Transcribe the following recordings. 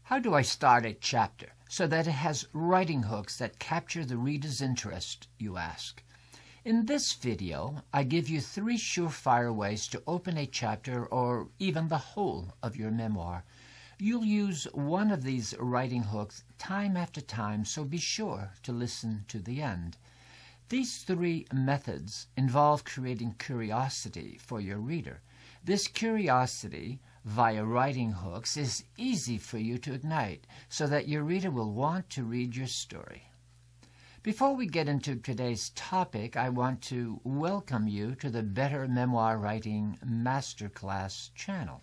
How do I start a chapter so that it has writing hooks that capture the reader's interest, you ask? In this video, I give you 3 surefire ways to open a chapter or even the whole of your memoir. You'll use one of these writing hooks time after time, so be sure to listen to the end. These 3 methods involve creating curiosity for your reader. This curiosity via writing hooks is easy for you to ignite so that your reader will want to read your story. Before we get into today's topic, I want to welcome you to the Better Memoir Writing Masterclass channel.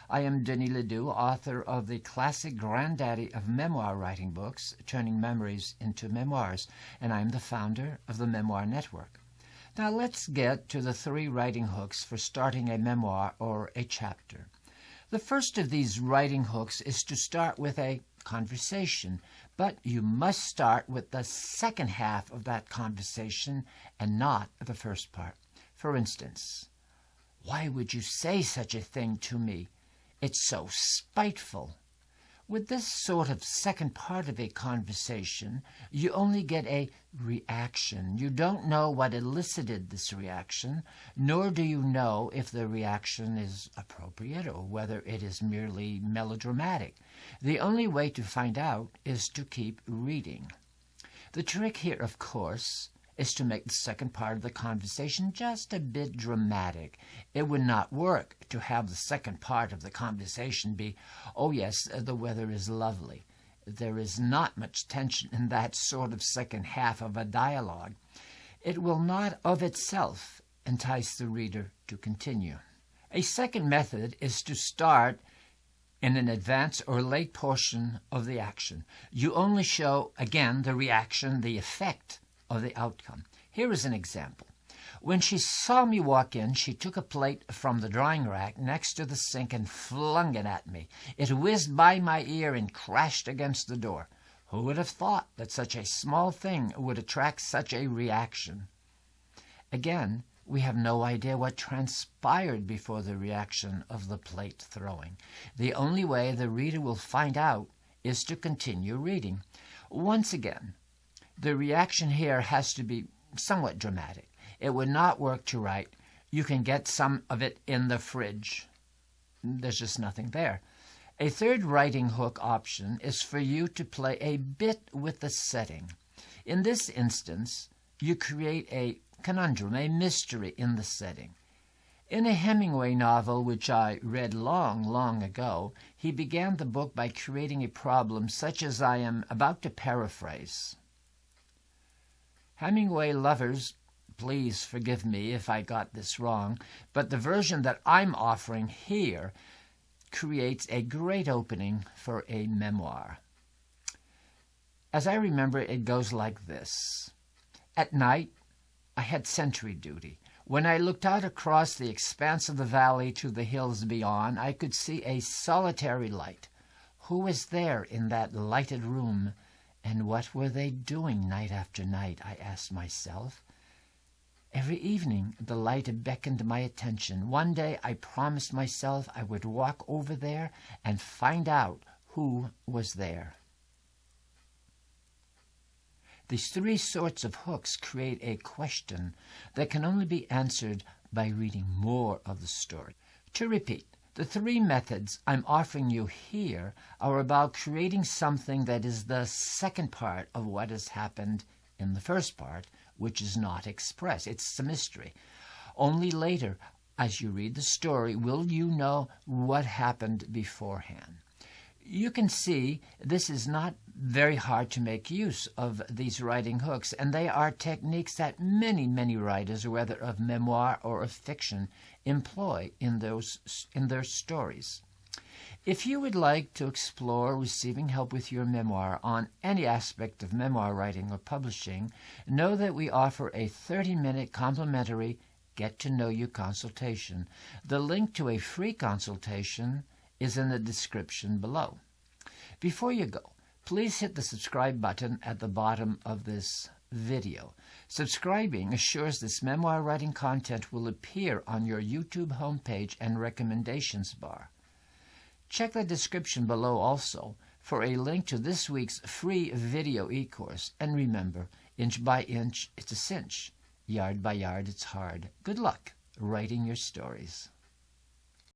I am Denis Ledoux, author of the classic granddaddy of memoir writing books, Turning Memories into Memoirs, and I'm the founder of the Memoir Network. Now let's get to the 3 writing hooks for starting a memoir or a chapter. The first of these writing hooks is to start with a conversation, but you must start with the second half of that conversation and not the first part. For instance, "Why would you say such a thing to me? It's so spiteful." With this sort of second part of a conversation, you only get a reaction. You don't know what elicited this reaction, nor do you know if the reaction is appropriate or whether it is merely melodramatic. The only way to find out is to keep reading. The trick here, of course, is to make the second part of the conversation just a bit dramatic. It would not work to have the second part of the conversation be, "Oh yes, the weather is lovely." There is not much tension in that sort of second half of a dialogue. It will not of itself entice the reader to continue. A second method is to start in an advanced or late portion of the action. You only show, again, the reaction, the effect of the outcome. Here is an example. When she saw me walk in, she took a plate from the drying rack next to the sink and flung it at me. It whizzed by my ear and crashed against the door. Who would have thought that such a small thing would attract such a reaction? Again, we have no idea what transpired before the reaction of the plate throwing. The only way the reader will find out is to continue reading. Once again, the reaction here has to be somewhat dramatic. It would not work to write, "You can get some of it in the fridge." There's just nothing there. A third writing hook option is for you to play a bit with the setting. In this instance, you create a conundrum, a mystery in the setting. In a Hemingway novel which I read long ago, he began the book by creating a problem such as I am about to paraphrase. Hemingway lovers, please forgive me if I got this wrong, but the version that I'm offering here creates a great opening for a memoir. As I remember, it goes like this. At night, I had sentry duty. When I looked out across the expanse of the valley to the hills beyond, I could see a solitary light. Who was there in that lighted room? And what were they doing night after night, I asked myself. Every evening the light beckoned my attention. One day I promised myself I would walk over there and find out who was there. These 3 sorts of hooks create a question that can only be answered by reading more of the story. To repeat, the 3 methods I'm offering you here are about creating something that is the second part of what has happened in the first part, which is not expressed. It's a mystery. Only later, as you read the story, will you know what happened beforehand. You can see this is not very hard to make use of these writing hooks, and they are techniques that many writers, whether of memoir or of fiction, employ in their stories. If you would like to explore receiving help with your memoir on any aspect of memoir writing or publishing, know that we offer a 30-minute complimentary get-to-know-you consultation. The link to a free consultation is in the description below. Before you go, please hit the subscribe button at the bottom of this video. Subscribing assures this memoir writing content will appear on your YouTube homepage and recommendations bar. Check the description below also for a link to this week's free video e-course. And remember, inch by inch, it's a cinch. Yard by yard, it's hard. Good luck writing your stories.